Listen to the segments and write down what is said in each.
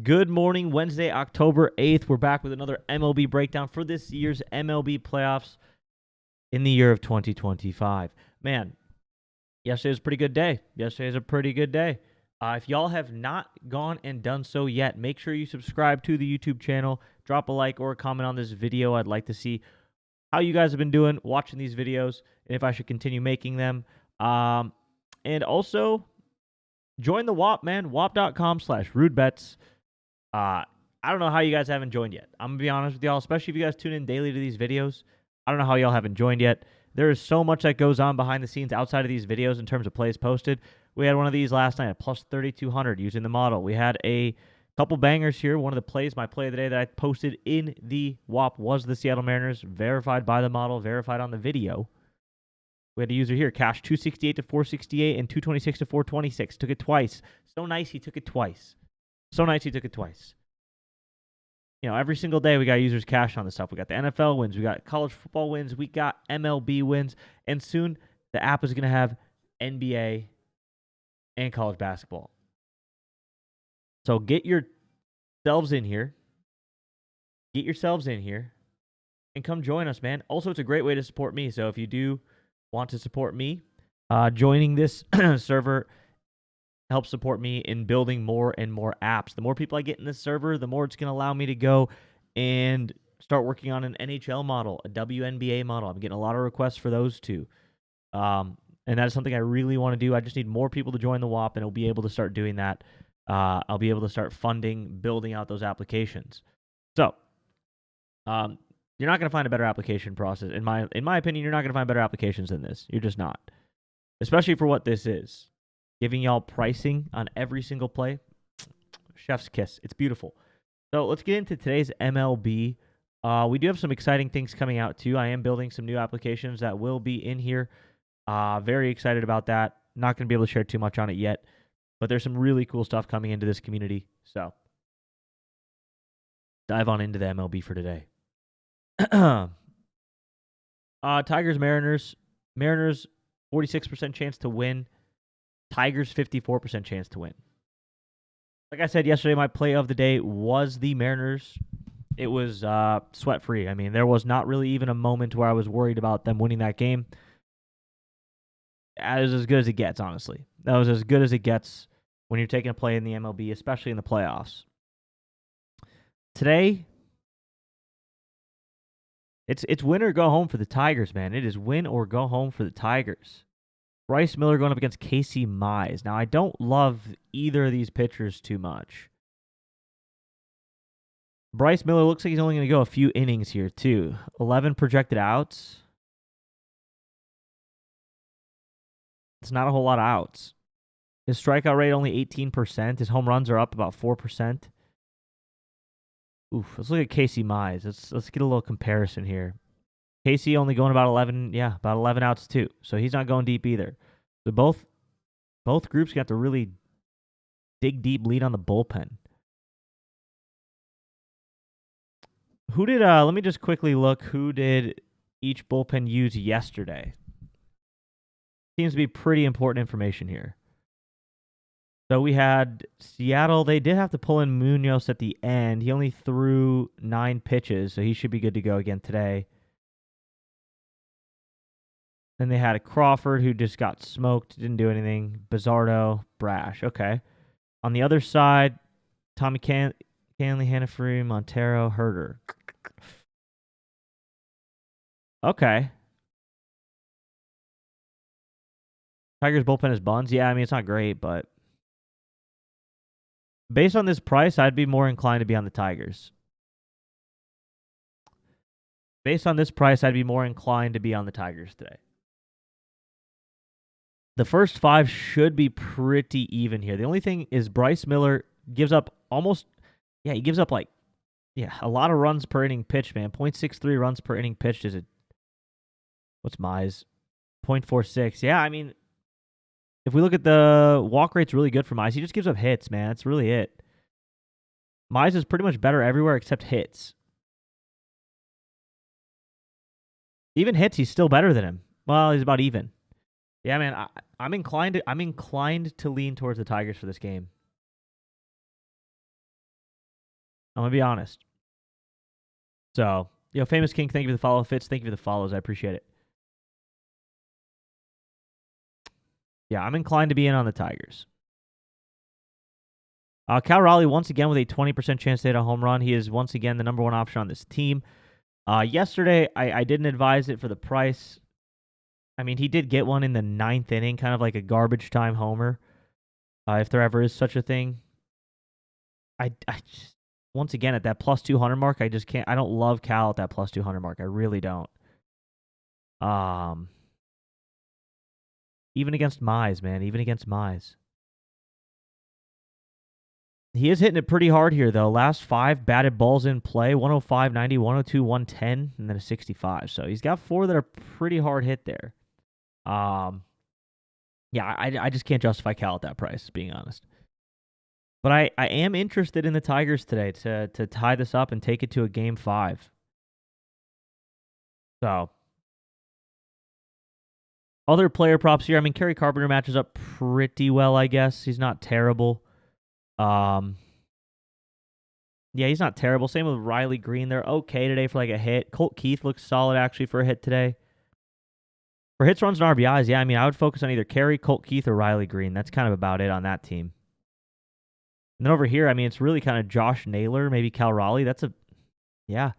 Good morning, Wednesday, October 8th. We're back with another MLB breakdown for this year's MLB playoffs in the year of 2025. Man, yesterday was a pretty good day. Yesterday's a pretty good day. If y'all have not gone and done so yet, make sure you subscribe to the YouTube channel. Drop a like or a comment on this video. I'd like to see how you guys have been doing watching these videos and if I should continue making them. And also, join the WAP, man. WAP.com/RudeBets. I don't know how you guys haven't joined yet. I'm going to be honest with y'all, especially if you guys tune in daily to these videos. I don't know how y'all haven't joined yet. There is so much that goes on behind the scenes outside of these videos in terms of plays posted. We had one of these last night at plus 3,200 using the model. We had a couple bangers here. One of the plays, my play of the day that I posted in the WAP was the Seattle Mariners, verified by the model, verified on the video. We had a user here, cash 268 to 468 and 226 to 426. Took it twice. So nice he took it twice. You know, every single day we got users cash on this stuff. We got the NFL wins, we got college football wins, we got MLB wins, and soon the app is going to have NBA and college basketball. So get yourselves in here. And come join us, man. Also, it's a great way to support me. So if you do want to support me, joining this server help support me in building more and more apps. The more people I get in this server, the more it's going to allow me to go and start working on an NHL model, a WNBA model. I'm getting a lot of requests for those two. And that is something I really want to do. I just need more people to join the WAP, and I'll be able to start doing that. I'll be able to start building out those applications. So, you're not going to find a better application process. In my opinion, you're not going to find better applications than this. You're just not. Especially for what this is. Giving y'all pricing on every single play. Chef's kiss. It's beautiful. So let's get into today's MLB. We do have some exciting things coming out too. I am building some new applications that will be in here. Very excited about that. Not going to be able to share too much on it yet, but there's some really cool stuff coming into this community. So dive on into the MLB for today. Tigers, Mariners. Mariners, 46% chance to win. Tigers, 54% chance to win. Like I said yesterday, my play of the day was the Mariners. It was sweat-free. I mean, there was not really even a moment where I was worried about them winning that game. That was as good as it gets, honestly. That was as good as it gets when you're taking a play in the MLB, especially in the playoffs. Today, it's win or go home for the Tigers, man. It is win or go home for the Tigers. Bryce Miller going up against Casey Mize. Now, I don't love either of these pitchers too much. Bryce Miller looks like he's only going to go a few innings here, too. 11 projected outs. It's not a whole lot of outs. His strikeout rate only 18%. His home runs are up about 4%. Oof, let's look at Casey Mize. Let's get a little comparison here. Casey only going about 11 outs too. So he's not going deep either. So both groups got to really dig deep, lead on the bullpen. Who did let me just quickly look who did each bullpen use yesterday. Seems to be pretty important information here. So we had Seattle. They did have to pull in Munoz at the end. He only threw 9 pitches, so he should be good to go again today. Then they had a Crawford who just got smoked, didn't do anything. Bizzardo, Brash. Okay. On the other side, Tommy Canley, Hannafree, Montero, Herder. Okay. Tigers bullpen is buns. Yeah, I mean, it's not great, but based on this price, I'd be more inclined to be on the Tigers. Based on this price, I'd be more inclined to be on the Tigers today. The first 5 should be pretty even here. The only thing is Bryce Miller gives up a lot of runs per inning pitched, man. 0.63 runs per inning pitched is what's Mize? 0.46. Yeah, I mean, if we look at the walk rate's really good for Mize. He just gives up hits, man. That's really it. Mize is pretty much better everywhere except hits. Even hits, he's still better than him. Well, he's about even. Yeah, man, I'm inclined to lean towards the Tigers for this game. I'm going to be honest. So, Famous King, thank you for the follow. Fitz, thank you for the follows. I appreciate it. Yeah, I'm inclined to be in on the Tigers. Cal Raleigh, once again, with a 20% chance to hit a home run. He is, once again, the number one option on this team. Yesterday, I didn't advise it for the price. I mean, he did get one in the 9th inning, kind of like a garbage time homer, if there ever is such a thing. I just, once again, at that plus 200 mark, I just can't. I don't love Cal at that plus 200 mark. I really don't. Even against Mize, man. Even against Mize. He is hitting it pretty hard here, though. Last 5 batted balls in play, 105, 90, 102, 110, and then a 65. So he's got 4 that are pretty hard hit there. Yeah, I just can't justify Cal at that price, being honest. But I am interested in the Tigers today to tie this up and take it to a Game 5. So, other player props here. I mean, Kerry Carpenter matches up pretty well, I guess. He's not terrible. Yeah, he's not terrible. Same with Riley Green. They're okay today for like a hit. Colt Keith looks solid, actually, for a hit today. For hits, runs, and RBIs, yeah, I mean, I would focus on either Kerry, Colt Keith, or Riley Green. That's kind of about it on that team. And then over here, I mean, it's really kind of Josh Naylor, maybe Cal Raleigh. Yeah.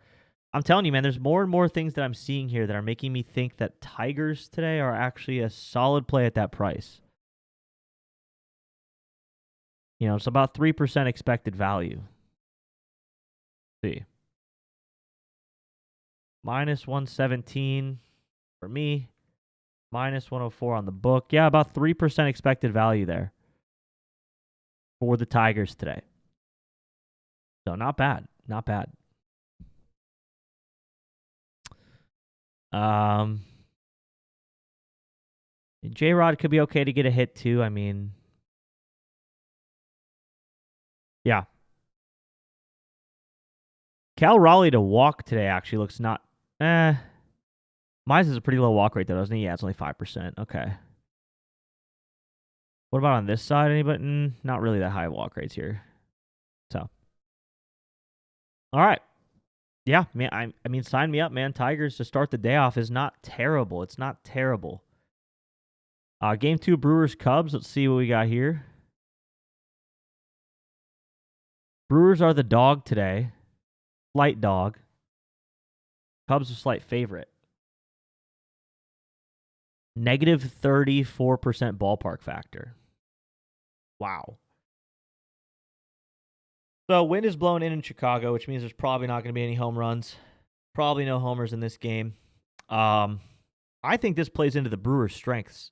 I'm telling you, man, there's more and more things that I'm seeing here that are making me think that Tigers today are actually a solid play at that price. It's about 3% expected value. Let's see. Minus 117 for me. Minus 104 on the book. Yeah, about 3% expected value there for the Tigers today. So not bad. Not bad. J-Rod could be okay to get a hit too. I mean, yeah. Cal Raleigh to walk today actually looks not. Mize is a pretty low walk rate though, doesn't he? Yeah, it's only 5%. Okay. What about on this side? Anybody? Not really that high walk rates here. So, all right. Yeah, man. I mean, sign me up, man. Tigers to start the day off is not terrible. It's not terrible. Game 2, Brewers Cubs. Let's see what we got here. Brewers are the dog today. Slight dog. Cubs a slight favorite. Negative 34% ballpark factor. Wow. So wind is blowing in Chicago, which means there's probably not going to be any home runs. Probably no homers in this game. I think this plays into the Brewers' strengths.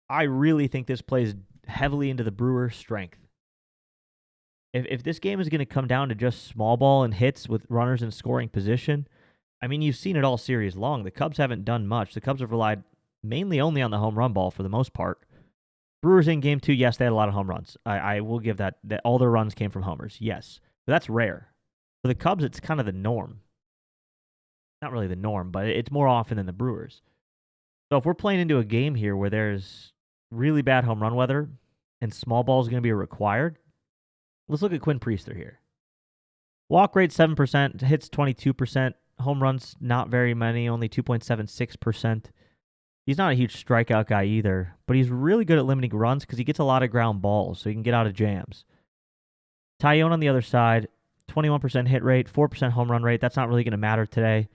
I really think this plays heavily into the Brewers' strength. If this game is going to come down to just small ball and hits with runners in scoring position, I mean, you've seen it all series long. The Cubs haven't done much. The Cubs have relied mainly only on the home run ball for the most part. Brewers in Game 2, yes, they had a lot of home runs. I will give that all their runs came from homers, yes. But that's rare. For the Cubs, it's kind of the norm. Not really the norm, but it's more often than the Brewers. So if we're playing into a game here where there's really bad home run weather and small ball is going to be required, let's look at Quinn Priester here. Walk rate 7%, hits 22%, home runs not very many, only 2.76%. He's not a huge strikeout guy either, but he's really good at limiting runs because he gets a lot of ground balls, so he can get out of jams. Tyone on the other side, 21% hit rate, 4% home run rate. That's not really going to matter today.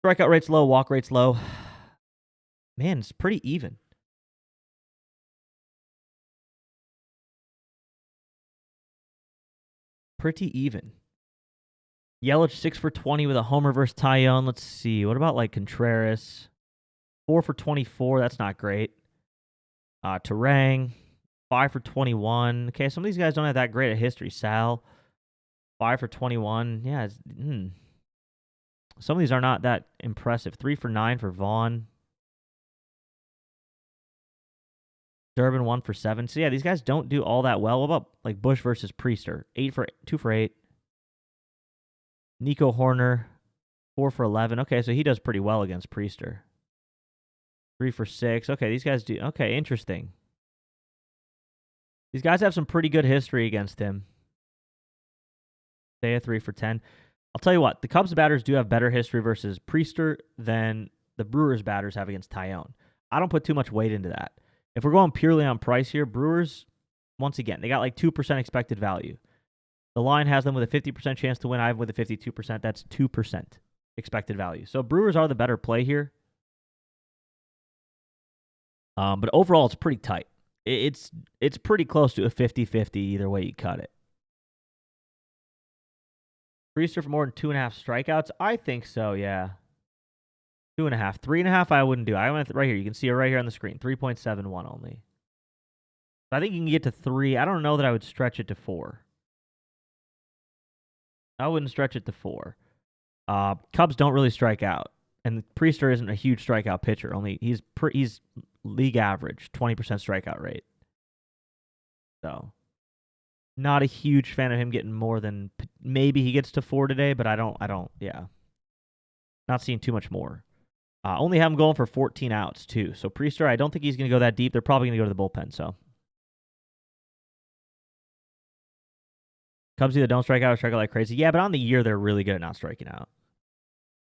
Strikeout rate's low, walk rate's low. Man, it's pretty even. Pretty even. Yelich 6 for 20 with a homer versus Tyone. Let's see. What about like Contreras? 4 for 24. That's not great. Terang, 5 for 21. Okay, some of these guys don't have that great a history. Sal, 5 for 21. Yeah, some of these are not that impressive. 3 for 9 for Vaughn. Durbin, 1 for 7. So yeah, these guys don't do all that well. What about like Bush versus Priester? 2 for 8. Nico Horner, 4 for 11. Okay, so he does pretty well against Priester. 3 for 6. Okay, these guys do. Okay, interesting. These guys have some pretty good history against him. Stay at 3 for 10. I'll tell you what, the Cubs batters do have better history versus Priester than the Brewers batters have against Tyone. I don't put too much weight into that. If we're going purely on price here, Brewers, once again, they got like 2% expected value. The line has them with a 50% chance to win. I have with a 52%. That's 2% expected value. So Brewers are the better play here. But overall, it's pretty tight. It's pretty close to a 50-50 either way you cut it. Priester for more than 2.5 strikeouts? I think so, yeah. 2.5. 3.5, I wouldn't do. I went right here. You can see it right here on the screen. 3.71 only. I think you can get to 3. I don't know that I would stretch it to 4. I wouldn't stretch it to 4. Cubs don't really strike out, and Priester isn't a huge strikeout pitcher. Only he's league average, 20% strikeout rate. So, not a huge fan of him getting more than, maybe he gets to 4 today, but I don't. Yeah, not seeing too much more. Only have him going for 14 outs too. So Priester, I don't think he's going to go that deep. They're probably going to go to the bullpen. So. Cubs either don't strike out or strike out like crazy. Yeah, but on the year, they're really good at not striking out.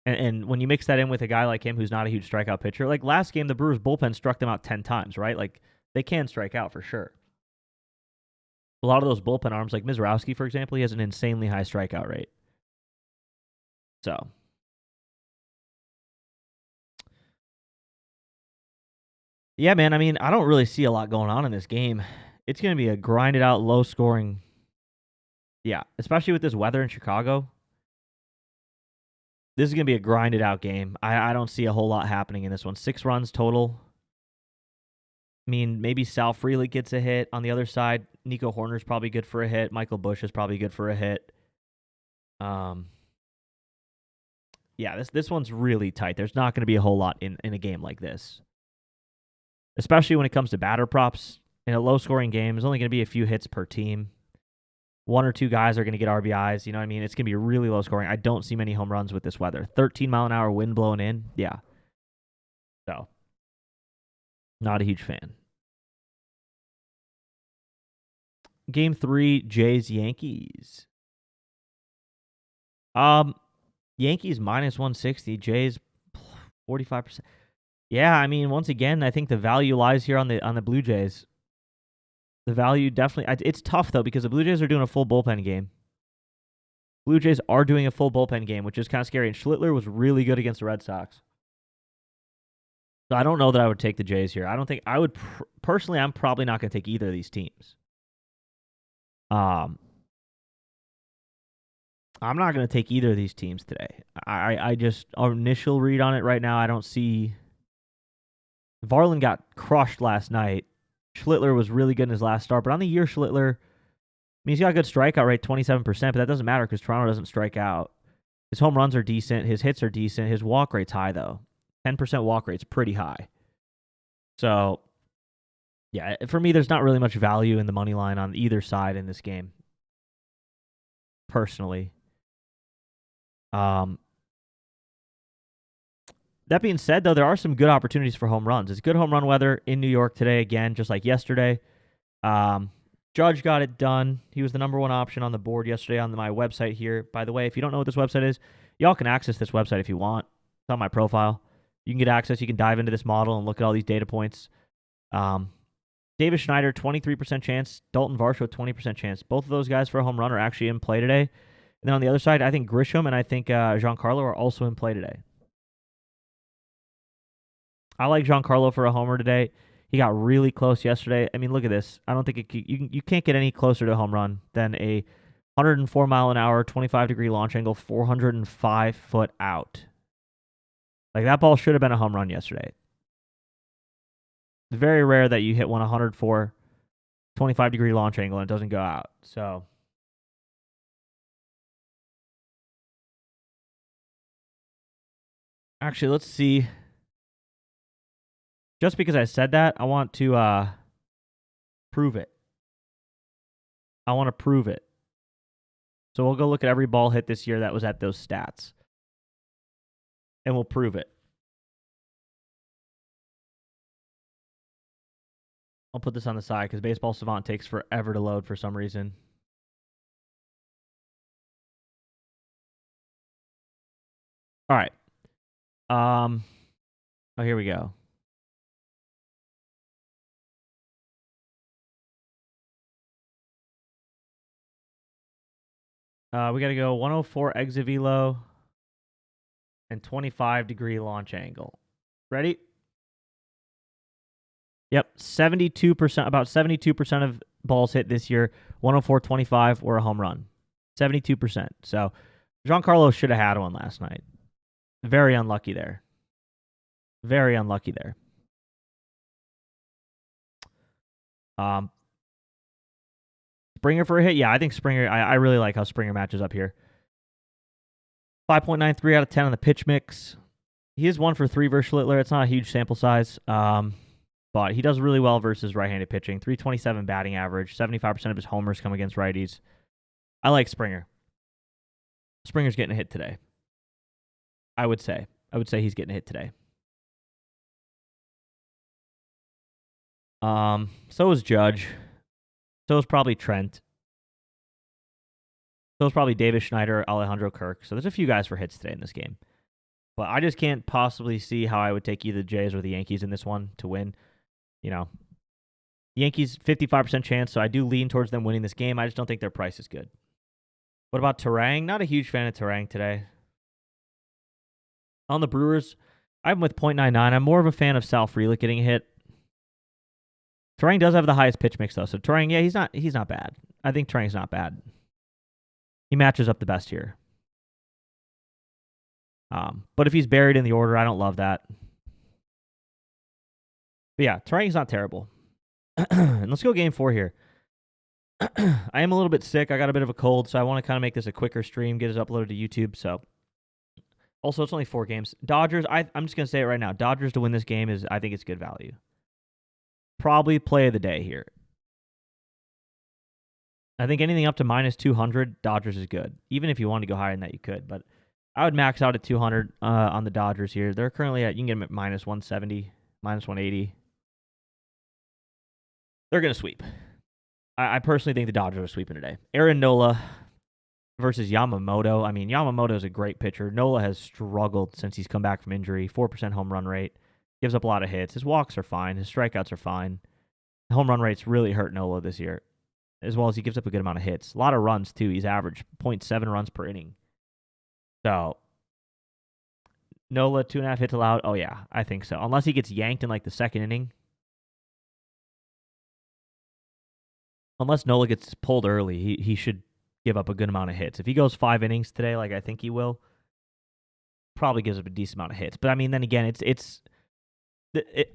And when you mix that in with a guy like him who's not a huge strikeout pitcher, like last game, the Brewers bullpen struck them out 10 times, right? Like they can strike out for sure. A lot of those bullpen arms, like Mizrowski, for example, he has an insanely high strikeout rate. So. Yeah, man, I mean, I don't really see a lot going on in this game. It's going to be a grinded out, low scoring. Yeah, especially with this weather in Chicago. This is going to be a grinded out game. I don't see a whole lot happening in this one. 6 runs total. I mean, maybe Sal Frelick gets a hit. On the other side, Nico Horner's probably good for a hit. Michael Busch is probably good for a hit. Yeah, this one's really tight. There's not going to be a whole lot in a game like this. Especially when it comes to batter props. In a low-scoring game, there's only going to be a few hits per team. 1 or 2 guys are going to get RBIs. You know what I mean? It's going to be really low scoring. I don't see many home runs with this weather. 13-mile-an-hour wind blowing in. Yeah. So, not a huge fan. Game 3, Jays-Yankees. Yankees minus 160. Jays 45%. Yeah, I mean, once again, I think the value lies here on the Blue Jays. The value definitely. It's tough, though, because the Blue Jays are doing a full bullpen game. Blue Jays are doing a full bullpen game, which is kind of scary. And Schlittler was really good against the Red Sox. So I don't know that I would take the Jays here. I don't think I would. Personally, I'm probably not going to take either of these teams. I'm not going to take either of these teams today. I just, our initial read on it right now, I don't see. Varland got crushed last night. Schlittler was really good in his last start, but on the year, Schlittler, I mean, he's got a good strikeout rate, 27%, but that doesn't matter because Toronto doesn't strike out. His home runs are decent. His hits are decent. His walk rate's high, though. 10% walk rate's pretty high. So, yeah, for me, there's not really much value in the money line on either side in this game, personally. That being said, though, there are some good opportunities for home runs. It's good home run weather in New York today, again, just like yesterday. Judge got it done. He was the number 1 option on the board yesterday on my website here. By the way, if you don't know what this website is, y'all can access this website if you want. It's on my profile. You can get access. You can dive into this model and look at all these data points. Davis Schneider, 23% chance. Dalton Varsho, 20% chance. Both of those guys for a home run are actually in play today. And then on the other side, I think Grisham and I think Giancarlo are also in play today. I like Giancarlo for a homer today. He got really close yesterday. I mean, look at this. I don't think you can't get any closer to a home run than a 104-mile-an-hour, 25-degree launch angle, 405-foot out. Like, that ball should have been a home run yesterday. It's very rare that you hit 104, 25-degree launch angle and it doesn't go out. So, actually, let's see. Just because I said that, I want to prove it. I want to prove it. So we'll go look at every ball hit this year that was at those stats. And we'll prove it. I'll put this on the side because Baseball Savant takes forever to load for some reason. All right. Oh, here we go. We got to go 104 exit velo and 25-degree launch angle. Ready? Yep, 72%, about 72% of balls hit this year, 104.25 or a home run. 72%. So Giancarlo should have had one last night. Very unlucky there. Very unlucky there. Springer for a hit? Yeah, I think Springer, I really like how Springer matches up here. 5.93 out of 10 on the pitch mix. He is 1 for 3 versus Schlittler. It's not a huge sample size, but he does really well versus right-handed pitching. 327 batting average. 75% of his homers come against righties. I like Springer. Springer's getting a hit today. I would say he's getting a hit today. So is Judge. So is probably Trent. So is probably Davis Schneider, Alejandro Kirk. So there's a few guys for hits today in this game. But I just can't possibly see how I would take either the Jays or the Yankees in this one to win. You know, Yankees 55% chance, so I do lean towards them winning this game. I just don't think their price is good. What about Terang? Not a huge fan of Terang today. On the Brewers, I'm with 0.99. I'm more of a fan of Sal Frelick getting a hit. Terang does have the highest pitch mix, though. So Terang, yeah, he's not bad. I think Terang's not bad. He matches up the best here. But if he's buried in the order, I don't love that. But yeah, Terang's not terrible. And let's go game 4 here. I am a little bit sick. I got a bit of a cold, so I want to kind of make this a quicker stream, get it uploaded to YouTube. So, also, it's only 4 games. Dodgers, I'm just going to say it right now. Dodgers to win this game I think it's good value. Probably play of the day here. I think anything up to minus 200, Dodgers is good. Even if you wanted to go higher than that, you could. But I would max out at 200 on the Dodgers here. They're currently you can get them at minus 170, minus 180. They're going to sweep. I personally think the Dodgers are sweeping today. Aaron Nola versus Yamamoto. I mean, Yamamoto is a great pitcher. Nola has struggled since he's come back from injury. 4% home run rate. Gives up a lot of hits. His walks are fine. His strikeouts are fine. The home run rates really hurt Nola this year, as well as he gives up a good amount of hits. A lot of runs, too. He's averaged 0.7 runs per inning. So, Nola, 2.5 hits allowed. Oh, yeah, I think so. Unless he gets yanked in, like, the second inning. Unless Nola gets pulled early, he should give up a good amount of hits. If he goes 5 innings today, like I think he will, probably gives up a decent amount of hits. But, I mean, then again,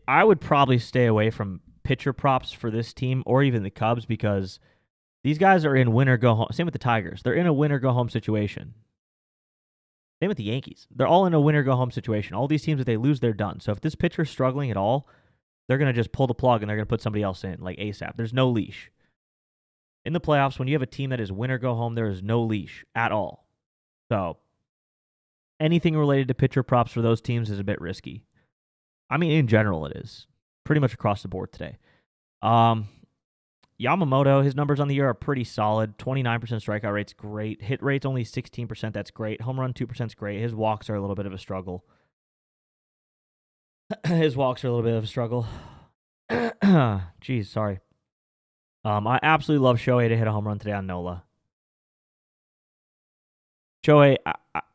I would probably stay away from pitcher props for this team or even the Cubs because these guys are in win-or-go-home. Same with the Tigers. They're in a win-or-go-home situation. Same with the Yankees. They're all in a win-or-go-home situation. All these teams, if they lose, they're done. So if this pitcher's struggling at all, they're going to just pull the plug and they're going to put somebody else in, like ASAP. There's no leash. In the playoffs, when you have a team that is win-or-go-home, there is no leash at all. So anything related to pitcher props for those teams is a bit risky. I mean, in general, it is. Pretty much across the board today. Yamamoto, his numbers on the year are pretty solid. 29% strikeout rate's great. Hit rate's only 16%. That's great. Home run 2% is great. His walks are a little bit of a struggle. Jeez, sorry. I absolutely love Shohei to hit a home run today on Nola. Shohei,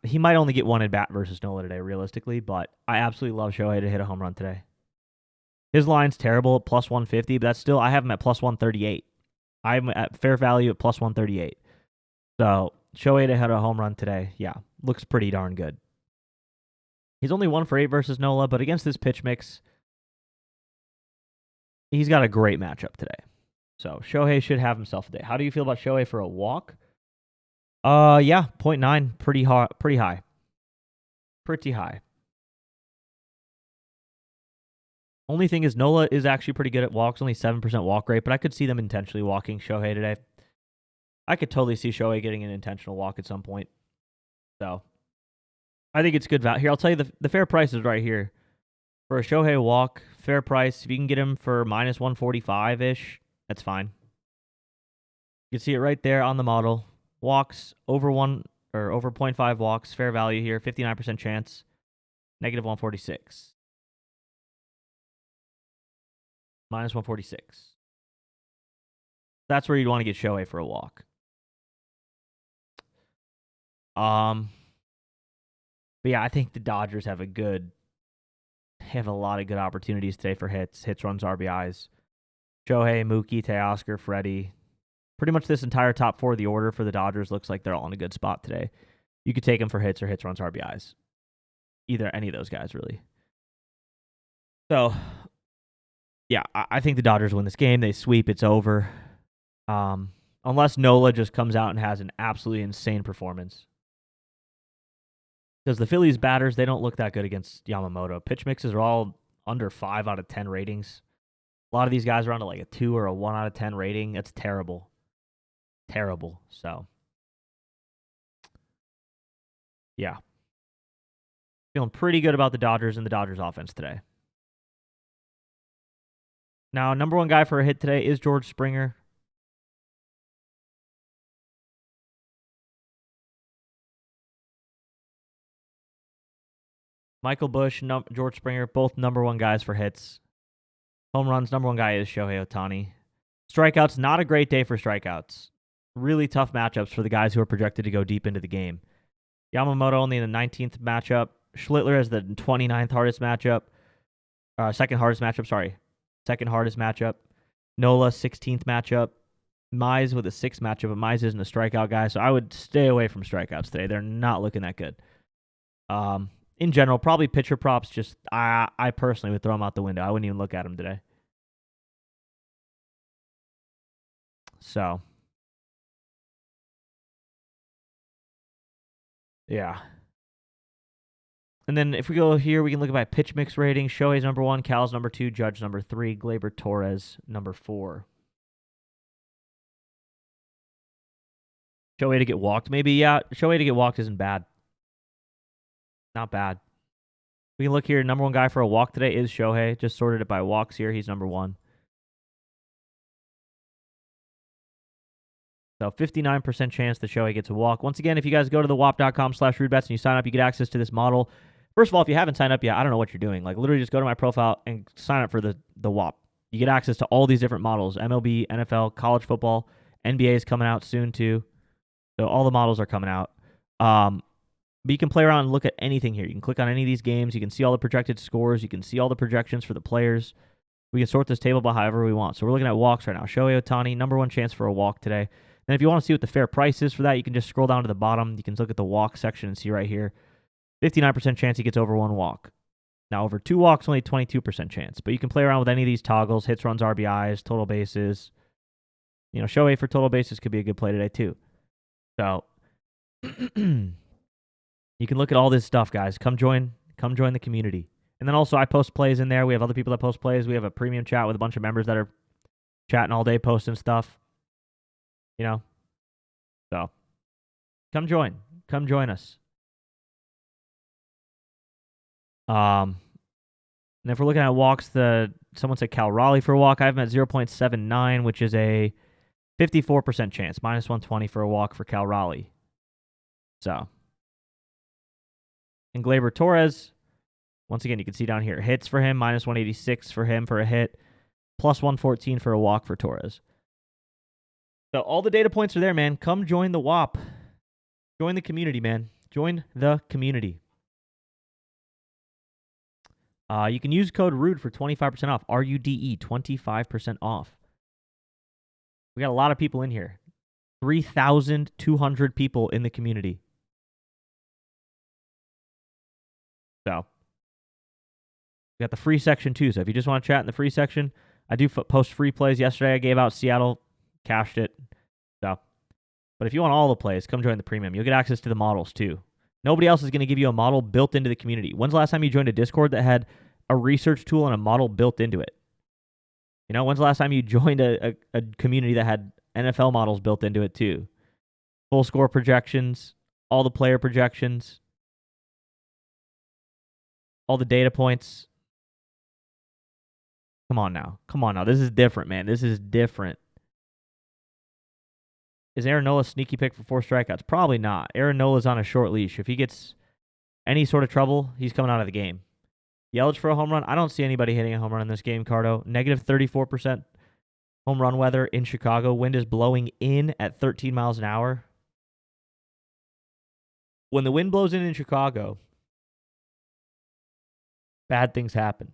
he might only get one at bat versus Nola today, realistically, but I absolutely love Shohei to hit a home run today. His line's terrible, plus 150, but that's still, I have him at plus 138. I'm at fair value at plus 138. So, Shohei to hit a home run today, yeah, looks pretty darn good. He's only 1 for 8 versus Nola, but against this pitch mix, he's got a great matchup today. So, Shohei should have himself a day. How do you feel about Shohei for a walk? Yeah, 0.9, pretty high. Pretty high. Only thing is Nola is actually pretty good at walks, only 7% walk rate, but I could see them intentionally walking Shohei today. I could totally see Shohei getting an intentional walk at some point. So, I think it's good value. Here, I'll tell you the fair price is right here. For a Shohei walk, fair price, if you can get him for minus 145-ish, that's fine. You can see it right there on the model. Walks over 1 or over 0.5 walks. Fair value here. 59% chance. Negative 146. Minus 146. That's where you'd want to get Shohei for a walk. But yeah, I think the Dodgers have a lot of good opportunities today for hits, runs, RBIs. Shohei, Mookie, Teoscar, Freddie. Pretty much this entire top 4 of the order for the Dodgers looks like they're all in a good spot today. You could take them for hits or hits, runs, RBIs. Any of those guys, really. So, yeah, I think the Dodgers win this game. They sweep. It's over. Unless Nola just comes out and has an absolutely insane performance. Because the Phillies batters, they don't look that good against Yamamoto. Pitch mixes are all under 5 out of 10 ratings. A lot of these guys are under like a 2 or a 1 out of 10 rating. That's terrible. Terrible. So, yeah. Feeling pretty good about the Dodgers and the Dodgers offense today. Now, number 1 guy for a hit today is George Springer. Michael Busch, George Springer, both number 1 guys for hits. Home runs, number 1 guy is Shohei Ohtani. Strikeouts, not a great day for strikeouts. Really tough matchups for the guys who are projected to go deep into the game. Yamamoto only in the 19th matchup. Schlittler has the 29th hardest matchup. Second hardest matchup. Nola, 16th matchup. Mize with a 6th matchup, but Mize isn't a strikeout guy, so I would stay away from strikeouts today. They're not looking that good. In general, probably pitcher props. Just I personally would throw them out the window. I wouldn't even look at them today. So, yeah. And then if we go here, we can look at my pitch mix rating. Shohei's number 1, Cal's number 2, Judge number 3, Gleyber Torres number 4. Shohei to get walked, maybe. Yeah, Shohei to get walked isn't bad. Not bad. We can look here. Number 1 guy for a walk today is Shohei. Just sorted it by walks here. He's number 1. So 59% chance that Shohei gets a walk. Once again, if you guys go to the wop.com/RudeBets and you sign up, you get access to this model. First of all, if you haven't signed up yet, I don't know what you're doing. Like, literally just go to my profile and sign up for the WOP. You get access to all these different models. MLB, NFL, college football. NBA is coming out soon, too. So all the models are coming out. But you can play around and look at anything here. You can click on any of these games. You can see all the projected scores. You can see all the projections for the players. We can sort this table by however we want. So we're looking at walks right now. Shohei Ohtani, number 1 chance for a walk today. Then if you want to see what the fair price is for that, you can just scroll down to the bottom. You can look at the walk section and see right here. 59% chance he gets over 1 walk. Now, over 2 walks, only 22% chance. But you can play around with any of these toggles, hits, runs, RBIs, total bases. Shohei for total bases could be a good play today, too. So, you can look at all this stuff, guys. Come join the community. And then also, I post plays in there. We have other people that post plays. We have a premium chat with a bunch of members that are chatting all day, posting stuff. So come join us. And if we're looking at walks, someone said Cal Raleigh for a walk. I have him at 0.79, which is a 54% chance, minus 120 for a walk for Cal Raleigh. So, and Gleyber Torres, once again, you can see down here, hits for him, minus 186 for him for a hit, plus 114 for a walk for Torres. So all the data points are there, man. Come join the WOP. Join the community, man. Join the community. You can use code RUDE for 25% off. RUDE, 25% off. We got a lot of people in here. 3,200 people in the community. So, we got the free section too. So if you just want to chat in the free section, I do post free plays. Yesterday I gave out Seattle, cashed it. So, but if you want all the plays, come join the premium. You'll get access to the models too. Nobody else is going to give you a model built into the community. When's the last time you joined a Discord that had a research tool and a model built into it? When's the last time you joined a community that had NFL models built into it too? Full score projections, all the player projections, all the data points. Come on now. This is different, man. This is different. Is Aaron Nola a sneaky pick for 4 strikeouts? Probably not. Aaron Nola's on a short leash. If he gets any sort of trouble, he's coming out of the game. Yelich for a home run? I don't see anybody hitting a home run in this game, Cardo. Negative 34% home run weather in Chicago. Wind is blowing in at 13 miles an hour. When the wind blows in Chicago, bad things happen.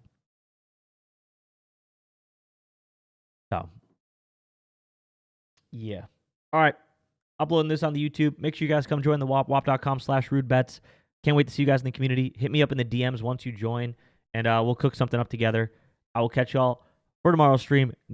So, yeah. All right. Uploading this on the YouTube. Make sure you guys come join the WOP, wop.com/RudeBets. Can't wait to see you guys in the community. Hit me up in the DMs once you join, and we'll cook something up together. I will catch y'all for tomorrow's stream.